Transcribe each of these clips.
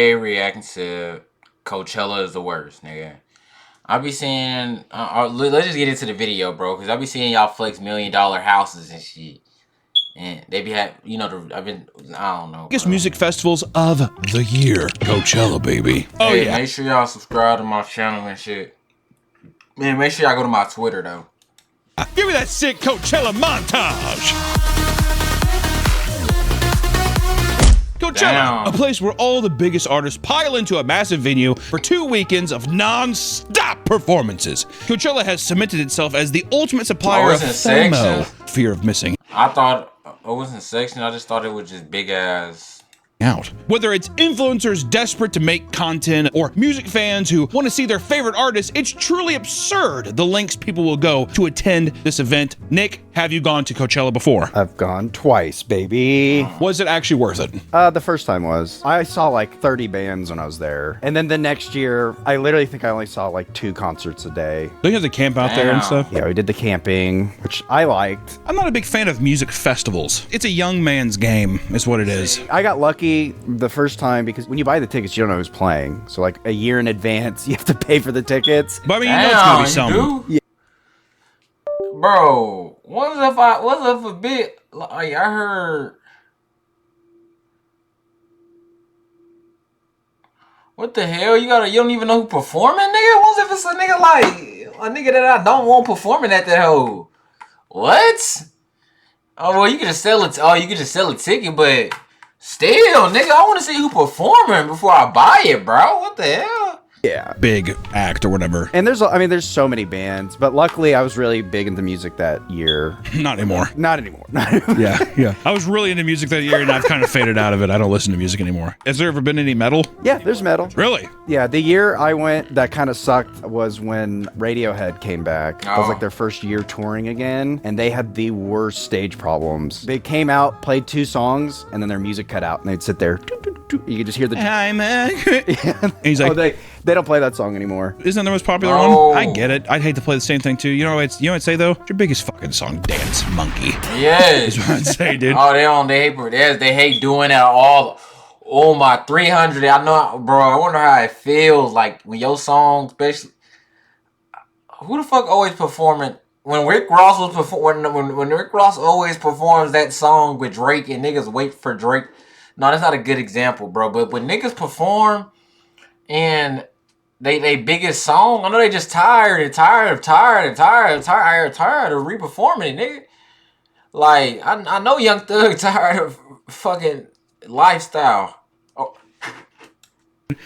reacting to Coachella is the worst, nigga. I be seeing. Let's just get into the video, bro, because I be seeing y'all flex $1,000,000 houses and shit, and they be have I don't know. Biggest music festivals of the year, Coachella, baby. Oh yeah. Make sure y'all subscribe to my channel and shit. Man, make sure y'all go to my Twitter though. Give me that sick Coachella montage. Coachella, a place where all the biggest artists pile into a massive venue for 2 weekends of non-stop performances. Coachella has cemented itself as the ultimate supplier of FOMO, fear of missing. I thought it wasn't section. I just thought it was just big ass out. Whether it's influencers desperate to make content or music fans who want to see their favorite artists, it's truly absurd the lengths people will go to attend this event. Nick, have you gone to Coachella before? I've gone twice, baby. Was it actually worth it? The first time was. I saw like 30 bands when I was there. And then the next year, I literally think I only saw like 2 concerts a day. Don't you have to camp out there and stuff? Yeah, we did the camping, which I liked. I'm not a big fan of music festivals. It's a young man's game, is what it is. I got lucky the first time because when you buy the tickets, you don't know who's playing. So like a year in advance, you have to pay for the tickets. But I mean, you know it's gonna be something. Yeah. Bro, what if a bit like I heard? What the hell? You don't even know who performing, nigga? What if it's a nigga like a nigga that I don't want performing at that hoe? What? Oh well, you can just sell it. Oh, you can just sell a ticket, but still, nigga, I want to see who performing before I buy it, bro. What the hell? Yeah. Big act or whatever. And there's so many bands, but luckily I was really big into music that year. Not anymore. Not anymore. Yeah. I was really into music that year and I've kind of faded out of it. I don't listen to music anymore. Has there ever been any metal? Yeah, there's metal. Really? Yeah, the year I went that kind of sucked was when Radiohead came back. It was like their first year touring again, and they had the worst stage problems. They came out, played 2 songs, and then their music cut out, and they'd sit there. You could just hear the... I'm and he's like... Oh, they don't play that song anymore. Isn't that the most popular one? I get it. I'd hate to play the same thing too. You know what I'd say though? It's your biggest fucking song, Dance Monkey. Yes. Is what I'd say, dude. Oh, they hate doing that all. Oh my 300. I know, bro. I wonder how it feels like when your song, especially. Who the fuck always performing? When Rick Ross was when Rick Ross always performs that song with Drake and niggas wait for Drake. No, that's not a good example, bro. But when niggas perform and they biggest song, I know they just tired of re-performing it, nigga. Like, I know Young Thug tired of fucking lifestyle. Oh.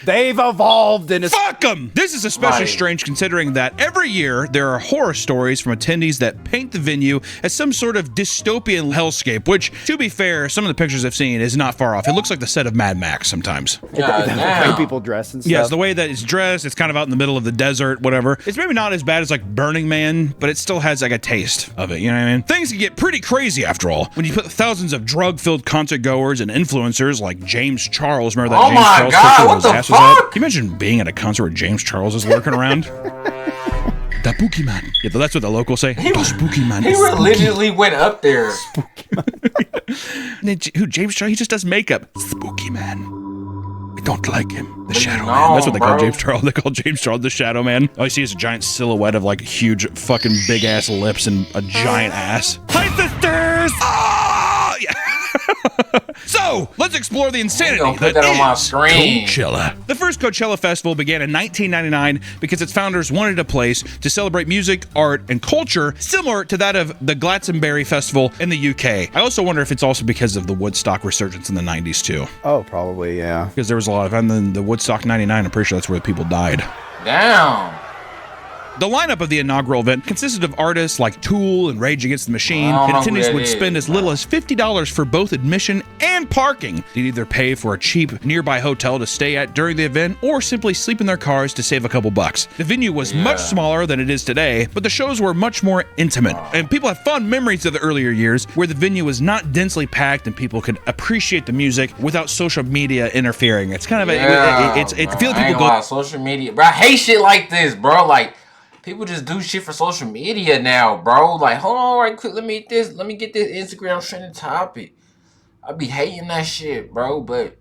They've evolved in a... Fuck them! This is especially strange considering that every year there are horror stories from attendees that paint the venue as some sort of dystopian hellscape, which, to be fair, some of the pictures I've seen is not far off. It looks like the set of Mad Max sometimes. The way people dress and stuff. Yes, the way that it's dressed, it's kind of out in the middle of the desert, whatever. It's maybe not as bad as like Burning Man, but it still has like a taste of it, you know what I mean? Things can get pretty crazy after all. When you put thousands of drug-filled concert goers and influencers like James Charles, remember that James Charles picture what the fuck? Can you imagine being at a concert where James Charles is lurking around? The Spooky Man. Yeah, that's what the locals say. The Spooky Man. He religiously went up there. Spooky Man. Who, James Charles? He just does makeup. Spooky Man. We don't like him. The Shadow No, Man. That's what they call bro. James Charles. They call James Charles the Shadow Man. All you see is a giant silhouette of like huge fucking big ass lips and a giant ass. Hi, sisters! Oh, yeah. So, let's explore the insanity put that on my screen. Coachella. The first Coachella Festival began in 1999 because its founders wanted a place to celebrate music, art, and culture similar to that of the Glastonbury Festival in the UK. I also wonder if it's also because of the Woodstock resurgence in the 90s too. Oh, probably, yeah. Because there was a lot of, and then the Woodstock 99, I'm pretty sure that's where people died. Damn. The lineup of the inaugural event consisted of artists like Tool and Rage Against the Machine, and attendees would spend as little as $50 for both admission and parking. They'd either pay for a cheap nearby hotel to stay at during the event or simply sleep in their cars to save a couple bucks. The venue was much smaller than it is today, but the shows were much more intimate, and people have fond memories of the earlier years where the venue was not densely packed and people could appreciate the music without social media interfering. It's kind of it feels like people go social media, bro. I hate shit like this, bro. Like, people just do shit for social media now, bro. Like, hold on right quick, let me get this Instagram trending topic. I be hating that shit, bro, but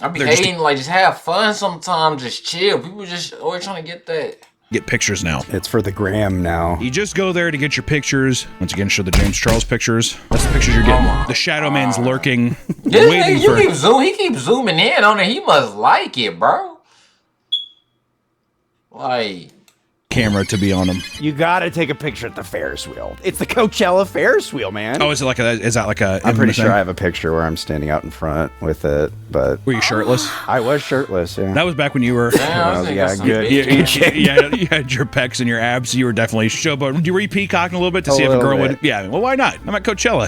I be hating, like, just have fun sometimes, just chill. People just always trying to get that. Get pictures now. It's for the gram now. You just go there to get your pictures. Once again, show the James Charles pictures. That's the pictures you're getting. The Shadow Man's lurking, waiting for... He keeps zooming in on it. He must like it, bro. Like... camera to be on him. You gotta take a picture at the Ferris wheel. It's the Coachella Ferris wheel, man. Oh, is that like a... I'm pretty sure I have a picture where I'm standing out in front with it, but... Were you shirtless? I was shirtless, yeah. That was back when you were... good. You had your pecs and your abs. You were definitely showboating. Were you peacocking a little bit to see if a girl would... Yeah, well, why not? I'm at Coachella.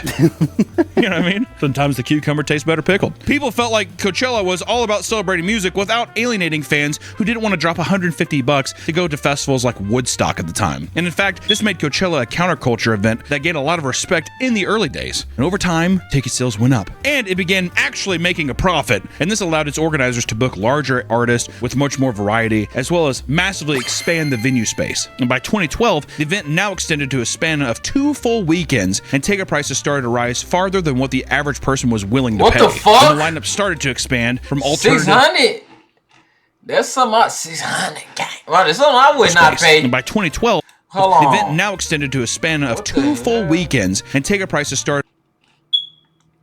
You know what I mean? Sometimes the cucumber tastes better pickled. People felt like Coachella was all about celebrating music without alienating fans who didn't want to drop $150 to go to festivals like Woodstock at the time. And in fact, this made Coachella a counterculture event that gained a lot of respect in the early days. And over time, ticket sales went up. And it began actually making a profit. And this allowed its organizers to book larger artists with much more variety, as well as massively expand the venue space. And by 2012, the event now extended to a span of 2 full weekends, and ticket prices started to rise farther than what the average person was willing to pay. What the fuck? And the lineup started to expand from alternative... 600? That's something 600. Well, that's something I would not pay. And by 2012, the event now extended to a span of 2 full weekends, and ticket prices started...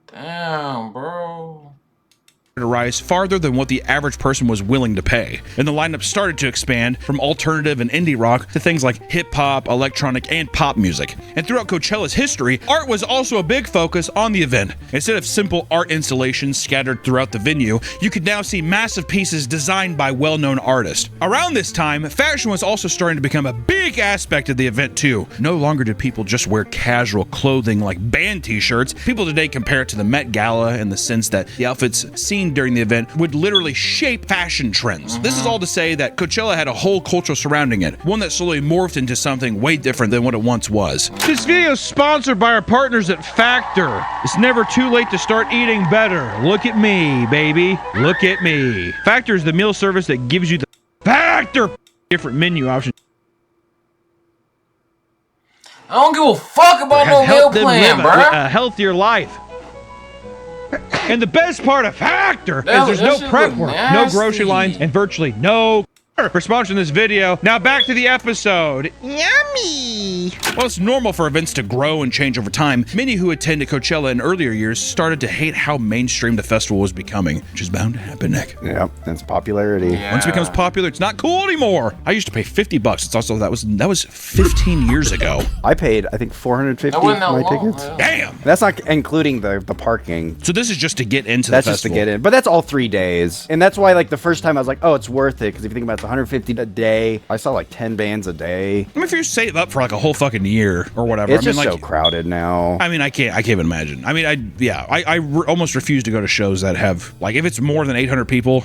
Damn, bro. To rise farther than what the average person was willing to pay. And the lineup started to expand from alternative and indie rock to things like hip-hop, electronic, and pop music. And throughout Coachella's history, art was also a big focus on the event. Instead of simple art installations scattered throughout the venue, you could now see massive pieces designed by well-known artists. Around this time, fashion was also starting to become a big aspect of the event too. No longer did people just wear casual clothing like band t-shirts. People today compare it to the Met Gala in the sense that the outfits seen during the event would literally shape fashion trends. This is all to say that Coachella had a whole culture surrounding it, one that slowly morphed into something way different than what it once was. This video is sponsored by our partners at Factor. It's never too late to start eating better. Look at me, baby. Look at me. Factor is the meal service that gives you the Factor different menu options. I don't give a fuck about no meal plan, bro. A healthier life. And the best part of Factor is there's no prep work, no grocery lines, and virtually no for sponsoring this video. Now back to the episode. Yummy! Well, it's normal for events to grow and change over time. Many who attended Coachella in earlier years started to hate how mainstream the festival was becoming, which is bound to happen, Nick. Yep, that's popularity. Yeah. Once it becomes popular, it's not cool anymore. I used to pay $50. It's also that was 15 years ago. I paid, I think, $450 for my tickets. Yeah. Damn! That's not including the parking. So this is just to get into That's the just to festival. get in, but that's all 3 days, and that's why like the first time I was like, oh, it's worth it because if you think about it, it's $150 a day. I saw like 10 bands a day. I mean, if you save up for like a whole fucking year or whatever, It's I mean, just like, so crowded now. I mean, I can't even imagine. I mean, I almost refuse to go to shows that have like if it's more than 800 people.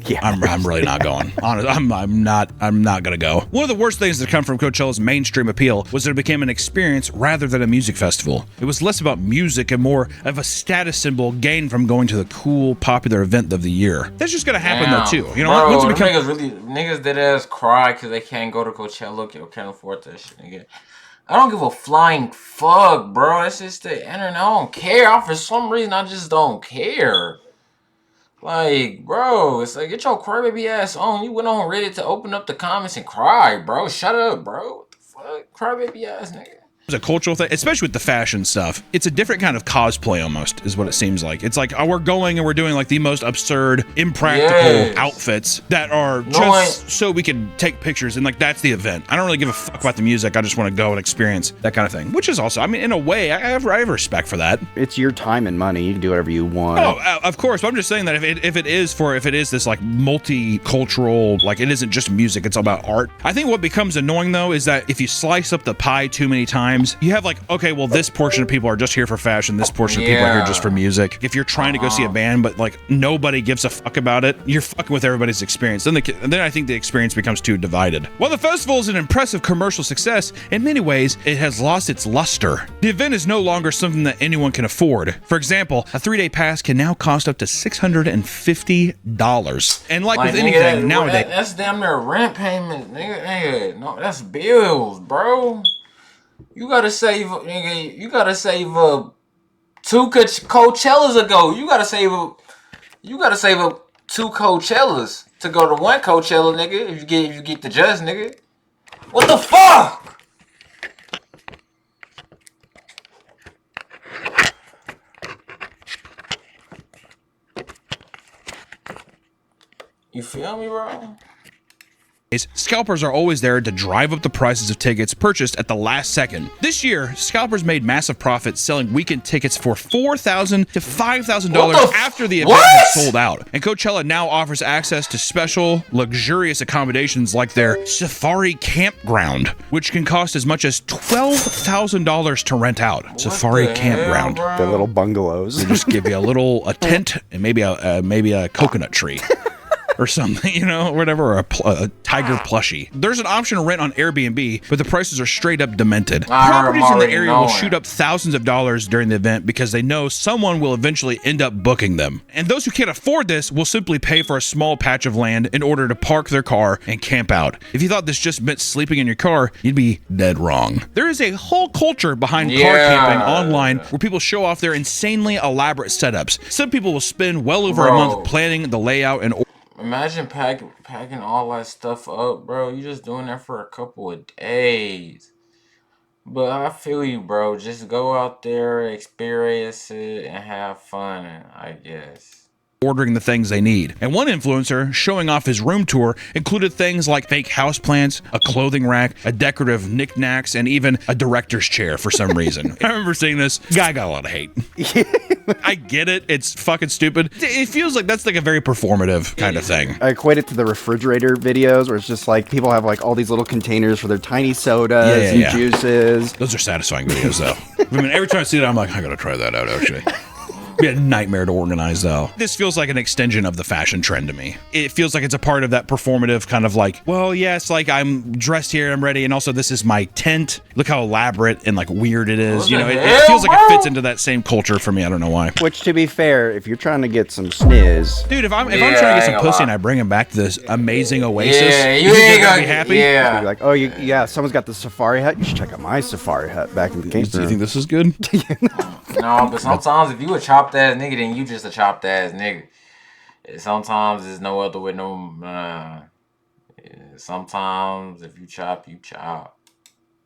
Yeah, I'm really not going. Honestly, I'm not gonna go. One of the worst things that come from Coachella's mainstream appeal was that it became an experience rather than a music festival. It was less about music and more of a status symbol gained from going to the cool, popular event of the year. That's just gonna happen though too. You know, bro, once it becomes niggas dead ass cry because they can't go to Coachella or can't afford that shit. Nigga. I don't give a flying fuck, bro. That's just the internet. I don't care. For some reason, I just don't care. Like, bro, it's like, get your crybaby ass on. You went on Reddit to open up the comments and cry, bro. Shut up, bro. What the fuck? Crybaby ass nigga. a cultural thing, especially with the fashion stuff. It's a different kind of cosplay almost, is what it seems like. It's like, oh, we're going and we're doing like the most absurd, impractical outfits that are just so we can take pictures, and like that's the event. I don't really give a fuck about the music. I just want to go and experience that kind of thing, which is also, I mean, in a way, I have respect for that. It's your time and money. You can do whatever you want. Oh, of course. But I'm just saying that if it is this like multicultural, like it isn't just music, it's all about art. I think what becomes annoying though is that if you slice up the pie too many times, you have like, okay, well, this portion of people are just here for fashion, this portion of people are here just for music. If you're trying to go see a band, but like nobody gives a fuck about it, you're fucking with everybody's experience. Then I think the experience becomes too divided. While the festival is an impressive commercial success, in many ways, it has lost its luster. The event is no longer something that anyone can afford. For example, a 3-day pass can now cost up to $650. And like with anything nowadays, that's damn near rent payment, nigga. No, that's bills, bro. You gotta save, nigga. You gotta save up 2 Coachellas ago. You gotta save up 2 Coachellas to go to 1 Coachella, nigga. If you get the just, nigga. What the fuck? You feel me, bro? Scalpers are always there to drive up the prices of tickets purchased at the last second. This year, scalpers made massive profits selling weekend tickets for $4,000 to $5,000 after the event had sold out. And Coachella now offers access to special, luxurious accommodations like their Safari Campground, which can cost as much as $12,000 to rent out. Safari Campground. The little bungalows. They just give you a tent and maybe a coconut tree. Or something, you know, whatever, a tiger plushie. There's an option to rent on Airbnb, but the prices are straight up demented. Properties in the area will shoot up thousands of dollars during the event because they know someone will eventually end up booking them. And those who can't afford this will simply pay for a small patch of land in order to park their car and camp out. If you thought this just meant sleeping in your car, you'd be dead wrong. There is a whole culture behind car camping online where people show off their insanely elaborate setups. Some people will spend well over a month planning the layout and imagine packing all that stuff up, bro. You just doing that for a couple of days. But I feel you, bro. Just go out there, experience it, and have fun, I guess. Ordering the things they need. And one influencer showing off his room tour included things like fake houseplants, a clothing rack, a decorative knickknacks, and even a director's chair for some reason. I remember seeing this. Guy got a lot of hate. I get it. It's fucking stupid. It feels like that's like a very performative kind of thing. I equate it to the refrigerator videos where it's just like people have like all these little containers for their tiny sodas and juices. Those are satisfying videos though. I mean, every time I see that, I'm like, I gotta try that out actually. Be a nightmare to organize though. This feels like an extension of the fashion trend to me. It feels like it's a part of that performative kind of like, well, yes, like I'm dressed here, I'm ready, and also this is my tent. Look how elaborate and like weird it is. You know, it feels like it fits into that same culture for me. I don't know why. Which, to be fair, if you're trying to get some sniz, dude, if I'm trying to get some pussy and I bring him back to this amazing oasis, you ain't gonna be happy. Yeah, be like, oh, yeah, someone's got the safari hut. You should check out my safari hut back in the gangster. Do you think this is good? No, but sometimes if you a chopped ass nigga, then you just a chopped ass nigga. Sometimes there's no other way. Sometimes if you chop, you chop.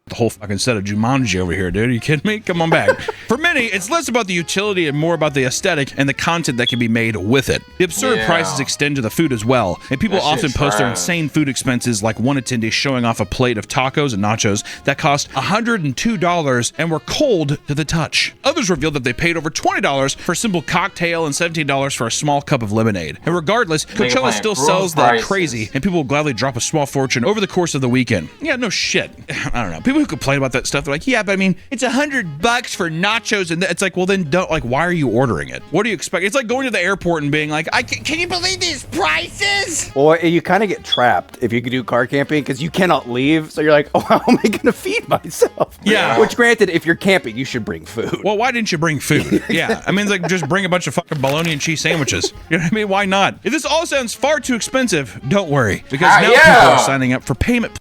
The whole fucking set of Jumanji over here, dude. Are you kidding me? Come on back. For many, it's less about the utility and more about the aesthetic and the content that can be made with it. The absurd prices extend to the food as well, and people often post their insane food expenses, like one attendee showing off a plate of tacos and nachos that cost $102 and were cold to the touch. Others revealed that they paid over $20 for a simple cocktail and $17 for a small cup of lemonade. And regardless, Coachella still sells that crazy, and people will gladly drop a small fortune over the course of the weekend. Yeah, no shit. I don't know. People who complain about that stuff, they're like, yeah, but I mean, it's $100 for nachos, and it's like, well, then don't, like, why are you ordering it? What do you expect? It's like going to the airport and being like, can you believe these prices? Or you kind of get trapped if you could do car camping because you cannot leave, so you're like, oh, how am I gonna feed myself? Yeah. Which, granted, if you're camping, you should bring food. Well, why didn't you bring food? Yeah, I mean, like, just bring a bunch of fucking bologna and cheese sandwiches. You know what I mean? Why not? If this all sounds far too expensive, don't worry, because now people are signing up for payment.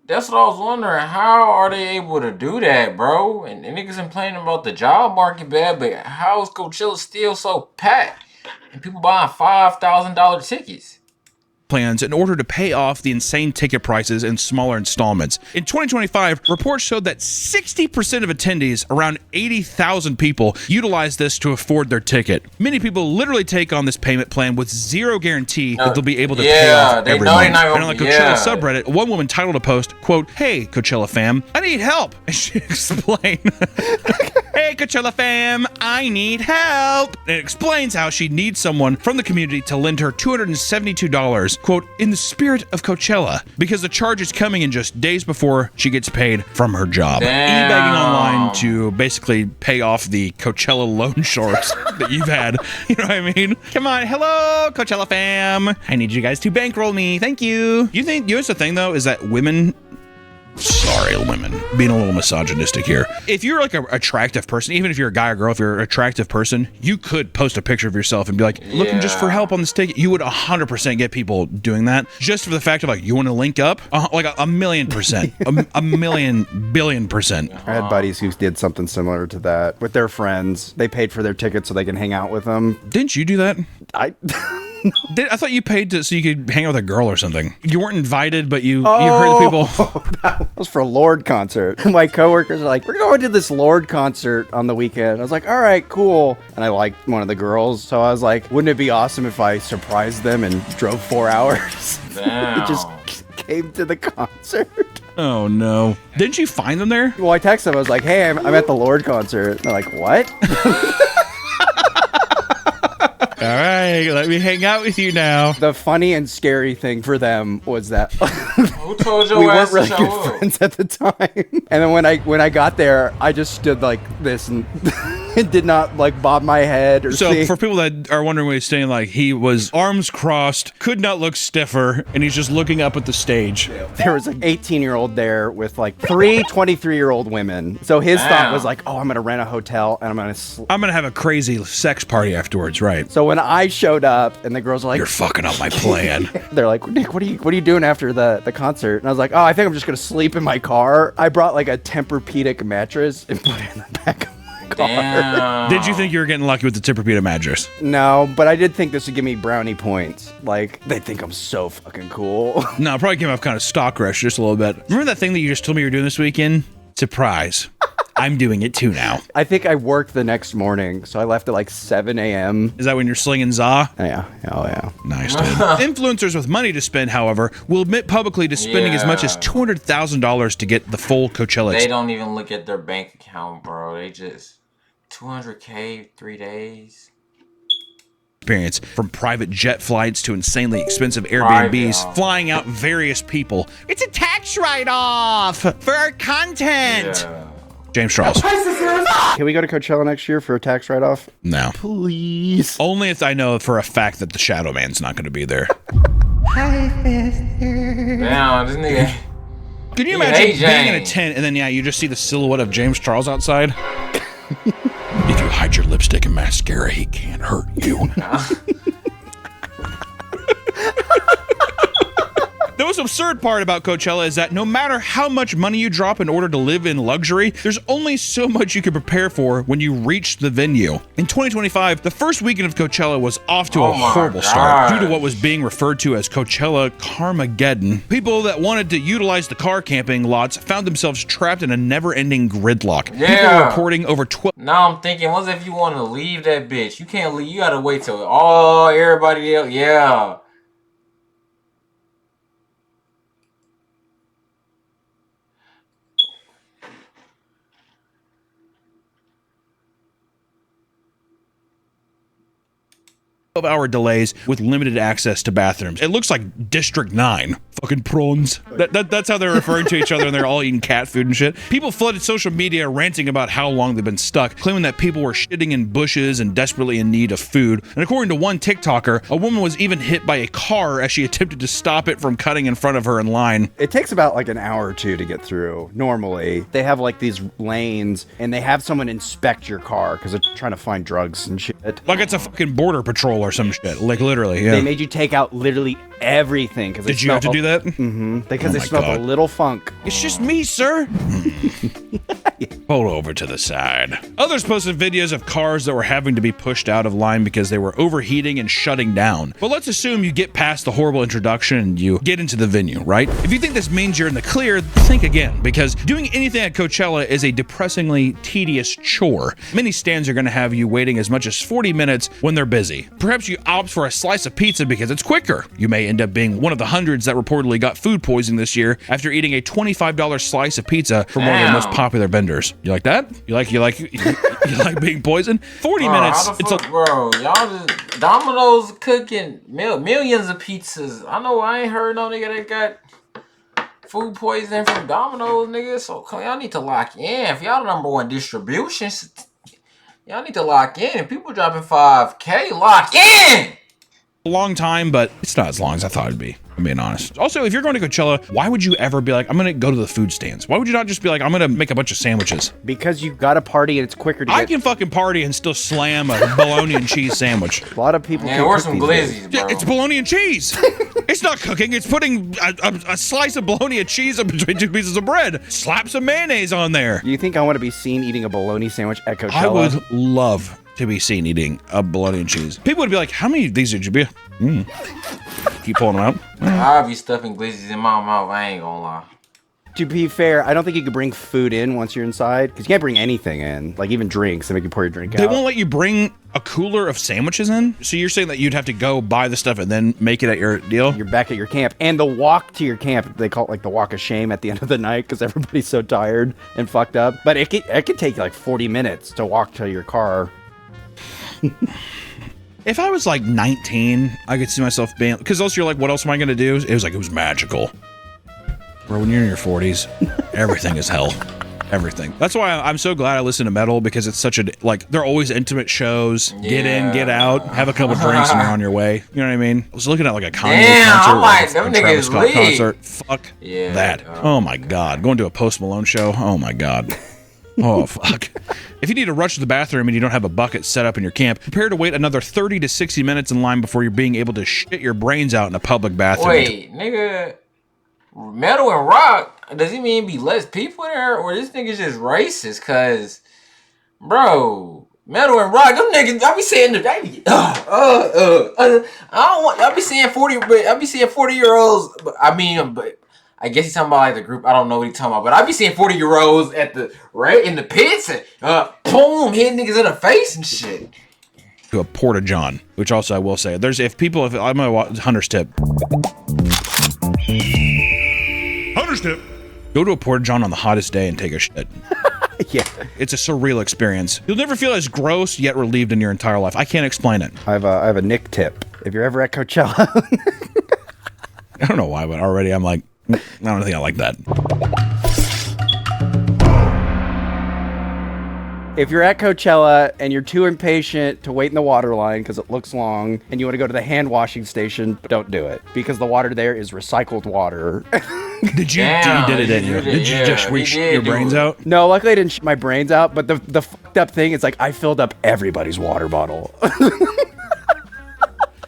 That's what I was wondering. How are they able to do that, bro? And niggas complaining about the job market bad, but how is Coachella still so packed? And people buying $5,000 tickets? Plans in order to pay off the insane ticket prices in smaller installments. In 2025, reports showed that 60% of attendees, around 80,000 people, utilized this to afford their ticket. Many people literally take on this payment plan with zero guarantee that they'll be able to pay off every month. And on the Coachella subreddit, one woman titled a post, quote, "Hey, Coachella fam, I need help." And she explained, "Hey, Coachella fam, I need help." And it explains how she needs someone from the community to lend her $272, quote, "in the spirit of Coachella," because the charge is coming in just days before she gets paid from her job. E-begging online to basically pay off the Coachella loan sharks that you've had. You know what I mean? Come on, hello, Coachella fam. I need you guys to bankroll me. Thank you. You know what's the thing, though, is that women... Sorry, women. Being a little misogynistic here. If you're like an attractive person, even if you're a guy or girl, if you're an attractive person, you could post a picture of yourself and be like, looking just for help on this ticket. You would 100% get people doing that just for the fact of like, you want to link up? Like a million percent. a million billion percent. I had buddies who did something similar to that with their friends. They paid for their tickets so they can hang out with them. Didn't you do that? I I thought you paid so you could hang out with a girl or something. You weren't invited, but you heard the people. That was for a Lord concert. My coworkers are like, we're going to this Lord concert on the weekend. I was like, all right, cool. And I liked one of the girls, so I was like, wouldn't it be awesome if I surprised them and drove 4 hours? Damn. Just came to the concert. Oh no! Didn't you find them there? Well, I texted them. I was like, hey, I'm at the Lord concert. And they're like, what? All right, let me hang out with you now. The funny and scary thing for them was that Who told your we ass weren't really to good show up? friends at the time. And then when I got there, I just stood like this and did not like bob my head or So see. for people that are wondering what he's saying, like he was arms crossed, could not look stiffer, and he's just looking up at the stage. There was an 18-year-old there with like 3 23-year-old women. So his thought was like, oh, I'm going to rent a hotel and I'm going to... I'm gonna have a crazy sex party afterwards, right? So when I showed up and the girls were like... You're fucking up my plan. They're like, Nick, what are you doing after the concert? And I was like, oh, I think I'm just going to sleep in my car. I brought like a Tempur-Pedic mattress and put it in the back of my car. Damn. Did you think you were getting lucky with the Tempur-Pedic mattress? No, but I did think this would give me brownie points. Like, they think I'm so fucking cool. No, it probably came off kind of stock rush just a little bit. Remember that thing that you just told me you were doing this weekend? Surprise. I'm doing it too now. I think I worked the next morning, so I left at like 7 a.m. Is that when you're slinging za? Yeah, oh yeah. Nice, dude. Influencers with money to spend, however, will admit publicly to spending as much as $200,000 to get the full Coachella They don't even look at their bank account, bro. They just 200K 3 days. experience, from private jet flights to insanely expensive Airbnbs, flying out various people. It's a tax write-off for our content. Yeah. James Charles. Can we go to Coachella next year for a tax write-off? No. Please. Only if I know for a fact that the Shadow Man's not going to be there. Damn, this nigga. Can you Yeah, imagine hey, being in a James. tent and then, you just see the silhouette of James Charles outside? If you hide your lipstick and mascara, he can't hurt you. The most absurd part about Coachella is that no matter how much money you drop in order to live in luxury, there's only so much you can prepare for when you reach the venue. In 2025, the first weekend of Coachella was off to a horrible start due to what was being referred to as Coachella Carmageddon. People that wanted to utilize the car camping lots found themselves trapped in a never-ending gridlock. People were reporting over 12. Now I'm thinking, what if you want to leave that bitch? You can't leave. You gotta wait till everybody else. Yeah. 12-hour delays with limited access to bathrooms. It looks like District 9. Fucking prawns. That's how they're referring to each other, and they're all eating cat food and shit. People flooded social media ranting about how long they've been stuck, claiming that people were shitting in bushes and desperately in need of food. And according to one TikToker, a woman was even hit by a car as she attempted to stop it from cutting in front of her in line. It takes about like an hour or two to get through. Normally, they have like these lanes, and they have someone inspect your car because they're trying to find drugs and shit. Like it's a fucking border patrol or some shit. Like literally, yeah. They made you take out literally everything. Did you have to do that? Mm-hmm. Because Oh they my smelled God. a little funk. It's just me, sir. Pull over to the side. Others posted videos of cars that were having to be pushed out of line because they were overheating and shutting down. But let's assume you get past the horrible introduction and you get into the venue, right? If you think this means you're in the clear, think again, because doing anything at Coachella is a depressingly tedious chore. Many stands are going to have you waiting as much as 40 minutes when they're busy. Perhaps you opt for a slice of pizza because it's quicker. You may end up being one of the hundreds that reportedly got food poisoning this year after eating a $25 slice of pizza from one of the most popular vendors. You like that? You like being poisoned? 40 minutes. How the It's fuck, bro? Y'all just Domino's cooking millions of pizzas. I know I ain't heard no nigga that got food poisoning from Domino's, nigga. So y'all need to lock in. If y'all the number one distribution, y'all need to lock in. If people dropping 5K, lock in. a long time, but it's not as long as I thought it'd be. I'm being honest. Also, if you're going to Coachella, why would you ever be like, I'm going to go to the food stands? Why would you not just be like, I'm going to make a bunch of sandwiches? Because you got to party and it's quicker to I get. can fucking party and still slam a bologna and cheese sandwich. A lot of people. Yeah, can or cook some these days. glizzies, Yeah, bro. it's bologna and cheese. It's not cooking. It's putting a slice of bologna and cheese in between two pieces of bread. Slap some mayonnaise on there. Do you think I want to be seen eating a bologna sandwich at Coachella? I would love to be seen eating a bologna and cheese. People would be like, how many of these did you be? Keep pulling them out. I'll be stuffing glizzies in my mouth. I ain't gonna lie. To be fair, I don't think you can bring food in once you're inside, because you can't bring anything in, like even drinks. They make you pour your drink out. They won't let you bring a cooler of sandwiches in? So you're saying that you'd have to go buy the stuff and then make it at your deal? You're back at your camp. And the walk to your camp, they call it like the walk of shame at the end of the night, because everybody's so tired and fucked up. But it could take you like 40 minutes to walk to your car. If I was like 19, I could see myself being, because also you're like, what else am I going to do? It was magical. Bro, when you're in your 40s, everything is hell. Everything. That's why I'm so glad I listen to metal, because it's such a, like, they're always intimate shows. Get in, get out, have a couple drinks, and you're on your way. You know what I mean? I was looking at like a Kanye concert, I'm like, a them Travis niggas Scott lit. concert. Fuck Yeah, that. Oh my God. Going to a Post Malone show. Oh my God. Oh, fuck. If you need to rush to the bathroom and you don't have a bucket set up in your camp, prepare to wait another 30 to 60 minutes in line before you're being able to shit your brains out in a public bathroom. Wait, nigga, metal and rock, does he mean be less people there, or this nigga's just racist? Cause, bro, metal and rock, them niggas, I be saying the baby, I don't want, I be seeing 40-year-olds, but I mean, but I guess he's talking about like the group. I don't know what he's talking about, but I be seeing 40-year-olds at the right in the pits and boom, hitting niggas in the face and shit. To a porta john, which also I will say, if I'm gonna watch Hunter's tip. Hunter's tip. Go to a porta john on the hottest day and take a shit. Yeah. It's a surreal experience. You'll never feel as gross yet relieved in your entire life. I can't explain it. I have a Nick tip. If you're ever at Coachella. I don't know why, but already I'm like, I don't think I like that. If you're at Coachella and you're too impatient to wait in the water line because it looks long, and you want to go to the hand washing station, don't do it, because the water there is recycled water. Did you? Damn, you did it, didn't you? Did you just shit your brains out? No, luckily I didn't shit my brains out, but the fucked up thing is like I filled up everybody's water bottle.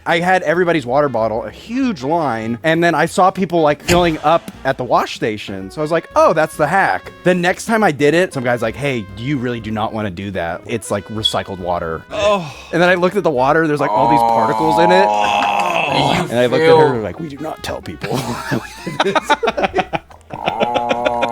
I had everybody's water bottle, a huge line, and then I saw people like filling up at the wash station. So I was like, oh, that's the hack. The next time I did it, some guy's like, hey, you really do not want to do that. It's like recycled water. Oh. And then I looked at the water, there's like all these particles in it. Oh. And I looked at her like, we do not tell people.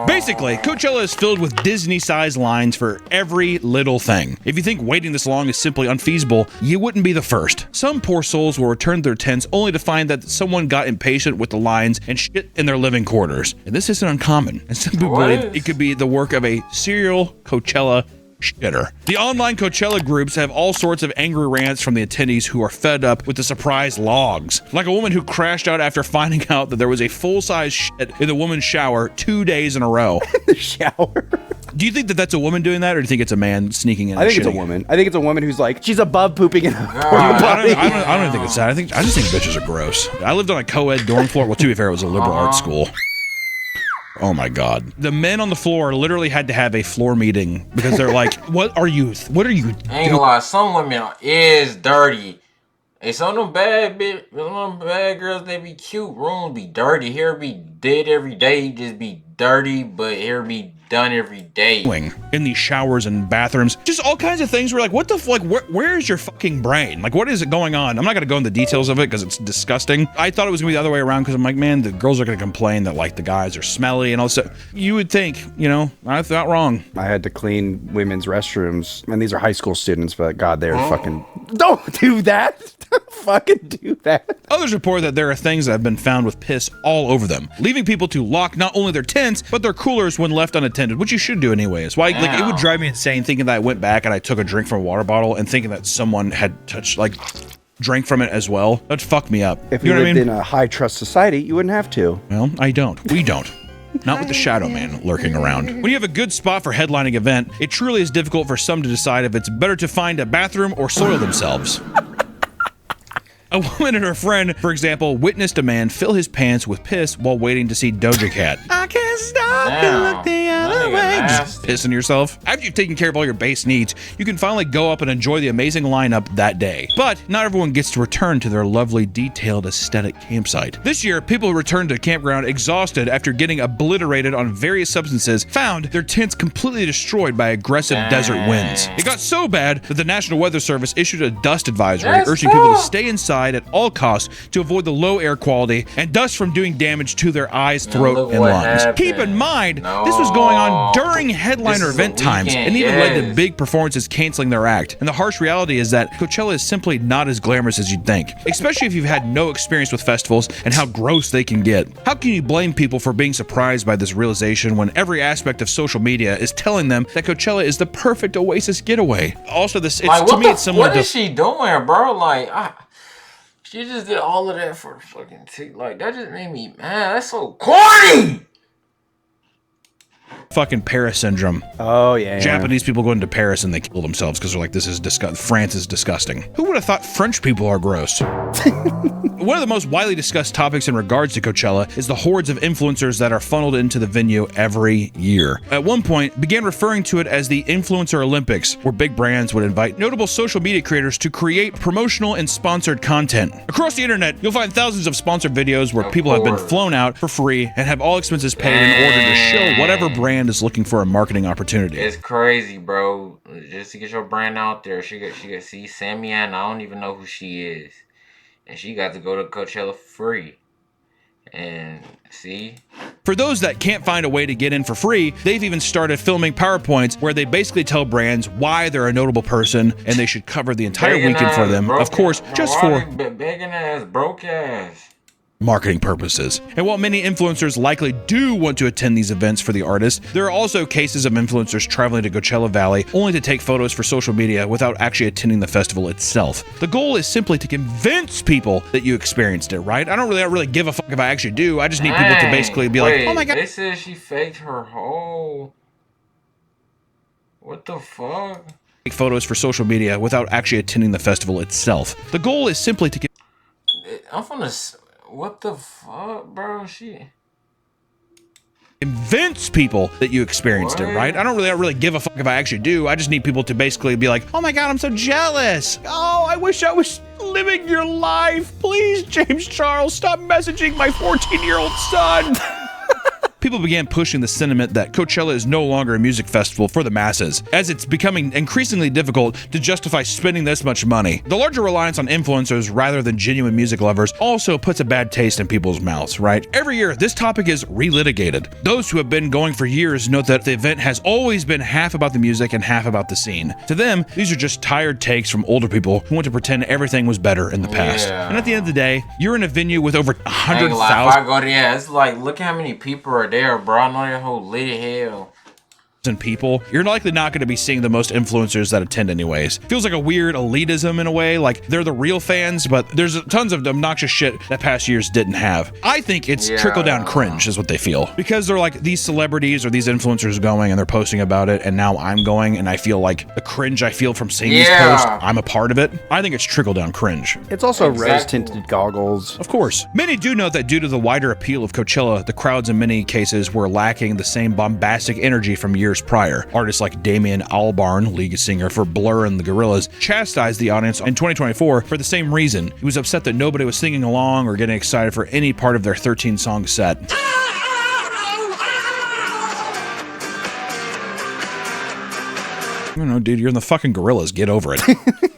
Basically, Coachella is filled with Disney-sized lines for every little thing. If you think waiting this long is simply unfeasible, you wouldn't be the first. Some poor souls will return to their tents only to find that someone got impatient with the lines and shit in their living quarters. And this isn't uncommon, and some people believe it could be the work of a serial Coachella shitter. The online Coachella groups have all sorts of angry rants from the attendees who are fed up with the surprise logs. Like a woman who crashed out after finding out that there was a full-size shit in the woman's shower 2 days in a row. The shower. Do you think that that's a woman doing that, or do you think it's a man sneaking in? I think it's a woman. I think it's a woman who's like, she's above pooping in a I don't think it's that. I just think bitches are gross. I lived on a co-ed dorm floor. Well, to be fair, it was a liberal arts school. Oh my God. The men on the floor literally had to have a floor meeting because they're like, what are you I ain't gonna lie, some women is dirty. And some of them bad girls, they be cute. Rooms be dirty. Hair be dead every day. Just be dirty, but hair be done every day. In these showers and bathrooms, just all kinds of things. We're like, what the fuck? Where is your fucking brain? Like, what is it going on? I'm not gonna go into the details of it because it's disgusting. I thought it was gonna be the other way around because I'm like, man, the girls are gonna complain that like the guys are smelly and all this stuff. You would think, you know, I thought wrong. I had to clean women's restrooms, and these are high school students, but God, they're fucking. Don't do that. Don't fucking do that. Others report that there are things that have been found with piss all over them, leaving people to lock not only their tents but their coolers when left unattended, which you should do anyways. Why? Like, it would drive me insane thinking that I went back and I took a drink from a water bottle and thinking that someone had touched, like, drank from it as well. That'd fuck me up. If you lived in a high trust society, you wouldn't have to. Well, I don't. We don't. Not with the shadow man lurking around. When you have a good spot for headlining event, it truly is difficult for some to decide if it's better to find a bathroom or soil themselves. A woman and her friend, for example, witnessed a man fill his pants with piss while waiting to see Doja Cat. I can't stop to look the the way. Just pissing yourself. After you've taken care of all your base needs, you can finally go up and enjoy the amazing lineup that day. But not everyone gets to return to their lovely, detailed, aesthetic campsite. This year, people returned to the campground exhausted after getting obliterated on various substances, found their tents completely destroyed by aggressive desert winds. It got so bad that the National Weather Service issued a dust advisory, urging people to stay inside at all costs to avoid the low air quality and dust from doing damage to their eyes, throat, and lungs. Keep in mind, this was going on during headliner event times and even led to big performances canceling their act. And the harsh reality is that Coachella is simply not as glamorous as you'd think, especially if you've had no experience with festivals and how gross they can get. How can you blame people for being surprised by this realization when every aspect of social media is telling them that Coachella is the perfect Oasis getaway? Also, to me, it's similar to... What is she doing, bro? Like, she just did all of that for fucking like, that just made me mad. That's so corny! Fucking Paris syndrome. Oh, yeah. Japanese people go into Paris and they kill themselves because they're like, this is disgusting. France is disgusting. Who would have thought French people are gross? One of the most widely discussed topics in regards to Coachella is the hordes of influencers that are funneled into the venue every year. At one point, began referring to it as the Influencer Olympics, where big brands would invite notable social media creators to create promotional and sponsored content. Across the internet, you'll find thousands of sponsored videos where people have been flown out for free and have all expenses paid in order to show whatever brand is looking for a marketing opportunity. It's crazy, bro. Just to get your brand out there, she got see Sammy Ann. I don't even know who she is. And she got to go to Coachella for free. And see? For those that can't find a way to get in for free, they've even started filming PowerPoints where they basically tell brands why they're a notable person and they should cover the entire weekend for them. Of course, just for begging ass, broke ass marketing purposes. And while many influencers likely do want to attend these events for the artist, there are also cases of influencers traveling to Coachella Valley only to take photos for social media without actually attending the festival itself. The goal is simply to convince people that you experienced it, right? I don't really give a fuck if I actually do. I just need people to basically be like, oh my god. They said she faked her whole... What the fuck? Take photos for social media without actually attending the festival itself. The goal is simply to I'm gonna... What the fuck, bro? She convince people that you experienced it, right? I don't really give a fuck if I actually do. I just need people to basically be like, oh my god, I'm so jealous. Oh, I wish I was living your life. Please, James Charles, stop messaging my 14-year-old son. People began pushing the sentiment that Coachella is no longer a music festival for the masses, as it's becoming increasingly difficult to justify spending this much money. The larger reliance on influencers rather than genuine music lovers also puts a bad taste in people's mouths, right? Every year, this topic is relitigated. Those who have been going for years note that the event has always been half about the music and half about the scene. To them, these are just tired takes from older people who want to pretend everything was better in the past. Yeah. And at the end of the day, you're in a venue with over 100,000. If I go there, yeah, it's like, look how many people are there, bro. I know that whole lit hell. People, you're likely not going to be seeing the most influencers that attend anyways. Feels like a weird elitism in a way, like they're the real fans, but there's tons of obnoxious shit that past years didn't have. I think it's trickle-down cringe is what they feel. Because they're like, these celebrities or these influencers going and they're posting about it, and now I'm going and I feel like the cringe I feel from seeing these posts, I'm a part of it. I think it's trickle-down cringe. It's also rose-tinted goggles. Of course. Many do note that due to the wider appeal of Coachella, the crowds in many cases were lacking the same bombastic energy from years prior. Artists like Damien Albarn, lead singer for Blur and the Gorillaz, chastised the audience in 2024 for the same reason. He was upset that nobody was singing along or getting excited for any part of their 13-song set. I don't know, dude, you're in the fucking Gorillaz. Get over it.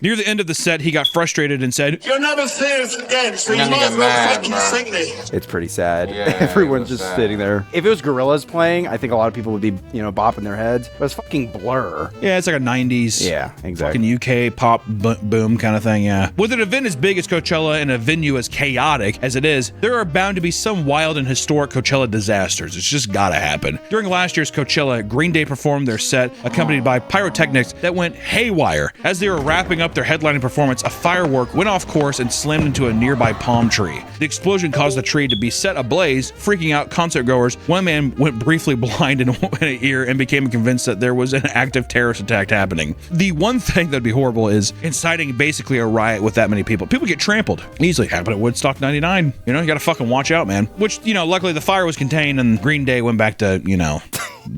Near the end of the set, he got frustrated and said, "You'll never see us again, so you might as well fucking sing me." It's pretty sad. Yeah, Everyone's just sad. sitting there. If it was Gorillaz playing, I think a lot of people would be, bopping their heads. But it's fucking Blur. yeah, it's like a 90s. Yeah, exactly. Fucking UK pop boom kind of thing, yeah. With an event as big as Coachella and a venue as chaotic as it is, there are bound to be some wild and historic Coachella disasters. It's just gotta happen. During last year's Coachella, Green Day performed their set, accompanied by pyrotechnics that went haywire. As they were wrapping up their headlining performance, a firework went off course and slammed into a nearby palm tree. The explosion caused the tree to be set ablaze, freaking out concert goers. One man went briefly blind in an ear and became convinced that there was an active terrorist attack happening. The one thing that'd be horrible is inciting basically a riot with that many people. People get trampled. Easily happened at Woodstock 99. You gotta fucking watch out, man. Which, luckily the fire was contained and Green Day went back to,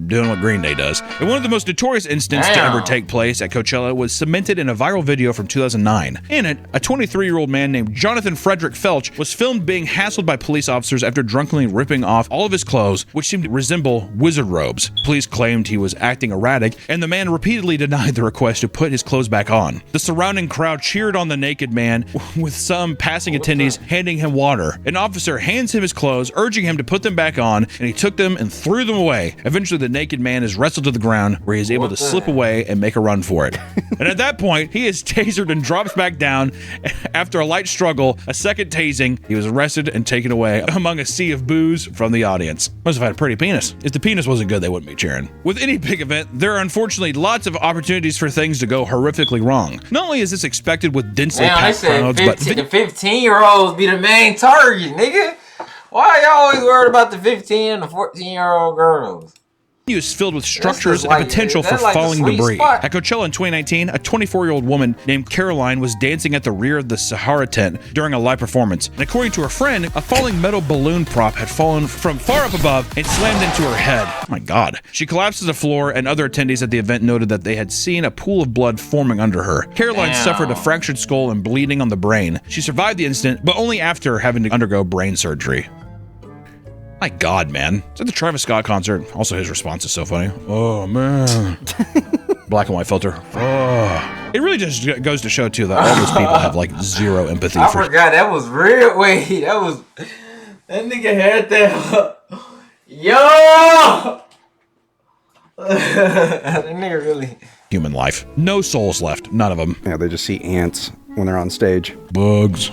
doing what Green Day does. And one of the most notorious incidents to ever take place at Coachella was cemented in a viral video from 2009. In it, a 23-year-old man named Jonathan Frederick Felch was filmed being hassled by police officers after drunkenly ripping off all of his clothes, which seemed to resemble wizard robes. Police claimed he was acting erratic, and the man repeatedly denied the request to put his clothes back on. The surrounding crowd cheered on the naked man, with some passing attendees handing him water. An officer hands him his clothes, urging him to put them back on, and he took them and threw them away. Eventually, the naked man is wrestled to the ground, where he is able to slip away and make a run for it. And at that point, he is tasered and drops back down. After a light struggle, a second tasing, he was arrested and taken away among a sea of boos from the audience. Must have had a pretty penis. If the penis wasn't good, they wouldn't be cheering. With any big event, there are unfortunately lots of opportunities for things to go horrifically wrong. Not only is this expected with densely packed crowds, but the 15-year-olds be the main target, nigga. Why are y'all always worried about the 15 and the 14-year-old girls? is filled with structures and potential for falling debris. At Coachella in 2019, a 24-year-old woman named Caroline was dancing at the rear of the Sahara tent during a live performance. And according to her friend, a falling metal balloon prop had fallen from far up above and slammed into her head. Oh my God. She collapsed to the floor, and other attendees at the event noted that they had seen a pool of blood forming under her. Caroline suffered a fractured skull and bleeding on the brain. She survived the incident, but only after having to undergo brain surgery. My God, man. It's at the Travis Scott concert. Also, his response is so funny. Oh, man. Black and white filter. Oh. It really just goes to show, too, that all those people have, like, zero empathy. I forgot. That was real. Wait, that was... That nigga had that... Yo! That nigga really... Human life. No souls left. None of them. Yeah, they just see ants when they're on stage. Bugs.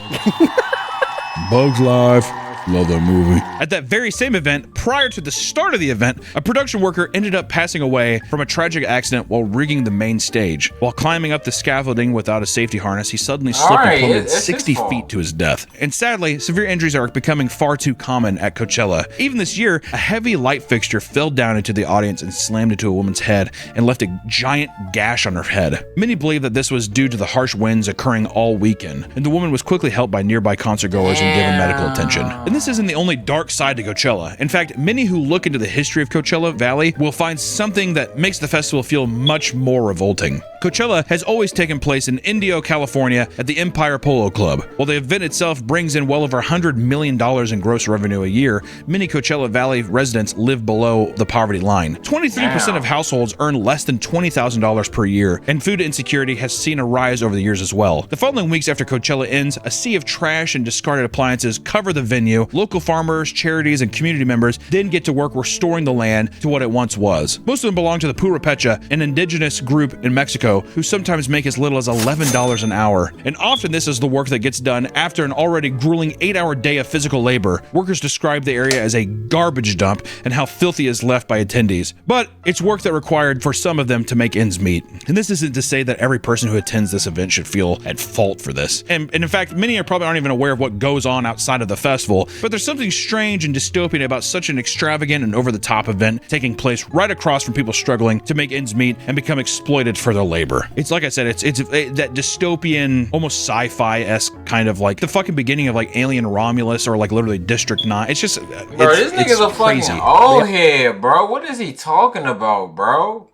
Bugs Life. Love that movie. At that very same event, prior to the start of the event, a production worker ended up passing away from a tragic accident while rigging the main stage. While climbing up the scaffolding without a safety harness, he suddenly slipped and plummeted 60 feet to his death. And sadly, severe injuries are becoming far too common at Coachella. Even this year, a heavy light fixture fell down into the audience and slammed into a woman's head and left a giant gash on her head. Many believe that this was due to the harsh winds occurring all weekend, and the woman was quickly helped by nearby concertgoers and given medical attention. And this isn't the only dark side to Coachella. In fact, many who look into the history of Coachella Valley will find something that makes the festival feel much more revolting. Coachella has always taken place in Indio, California at the Empire Polo Club. While the event itself brings in well over $100 million in gross revenue a year, many Coachella Valley residents live below the poverty line. 23% of households earn less than $20,000 per year, and food insecurity has seen a rise over the years as well. The following weeks after Coachella ends, a sea of trash and discarded appliances cover the venue. Local farmers, charities, and community members then get to work restoring the land to what it once was. Most of them belong to the Purepecha, an indigenous group in Mexico, who sometimes make as little as $11 an hour. And often this is the work that gets done after an already grueling 8-hour day of physical labor. Workers describe the area as a garbage dump and how filthy is left by attendees. But it's work that required for some of them to make ends meet. And this isn't to say that every person who attends this event should feel at fault for this. And in fact, many probably aren't even aware of what goes on outside of the festival, but there's something strange and dystopian about such an extravagant and over-the-top event taking place right across from people struggling to make ends meet and become exploited for their labor. It's like I said, it's that dystopian, almost sci-fi-esque kind of like the fucking beginning of like Alien Romulus or like literally District 9. It's just, bro, this nigga's a crazy. Fucking old head, bro. What is he talking about, bro?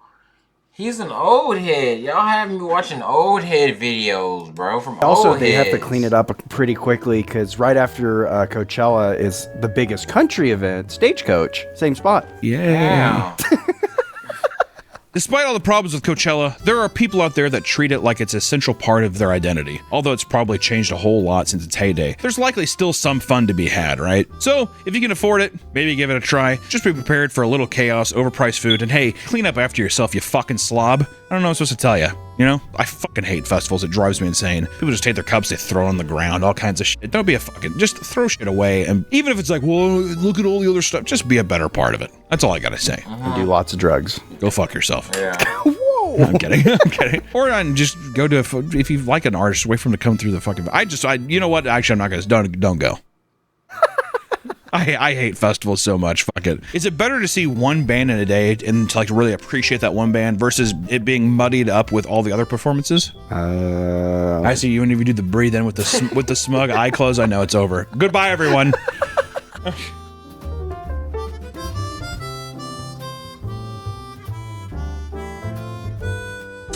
He's an old head. Y'all have me watching old head videos, bro. From also, old they heads. have to clean it up pretty quickly because right after Coachella is the biggest country event, Stagecoach, same spot. Yeah. Despite all the problems with Coachella, there are people out there that treat it like it's an essential part of their identity. Although it's probably changed a whole lot since its heyday, there's likely still some fun to be had, right? So, if you can afford it, maybe give it a try. Just be prepared for a little chaos, overpriced food, and hey, clean up after yourself, you fucking slob. I don't know what I'm supposed to tell you. You know, I fucking hate festivals. It drives me insane. People just take their cups, they throw on the ground, all kinds of shit. Don't be a fucking, just throw shit away. And even if it's like, well, look at all the other stuff, just be a better part of it. That's all I gotta say. And do lots of drugs. Go fuck yourself. Yeah. Whoa. No, I'm kidding. I'm kidding. Or just go to, if you like an artist, wait for him to come through the fucking, you know what? Actually, I'm not gonna, don't go. I hate festivals so much. Fuck it. Is it better to see one band in a day and to like really appreciate that one band versus it being muddied up with all the other performances? I see you when you do the breathe in with the smug eye close. I know it's over. Goodbye, everyone.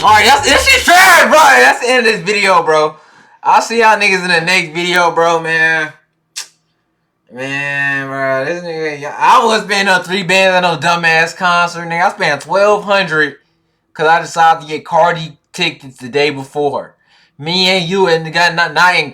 Alright, this shit trash, bro. That's the end of this video, bro. I'll see y'all niggas in the next video, bro, man. Man, bro, this nigga, I was spending on 3 bands at no dumbass concert, nigga. I spent $1,200 because I decided to get Cardi tickets the day before. Me and you and the guy not in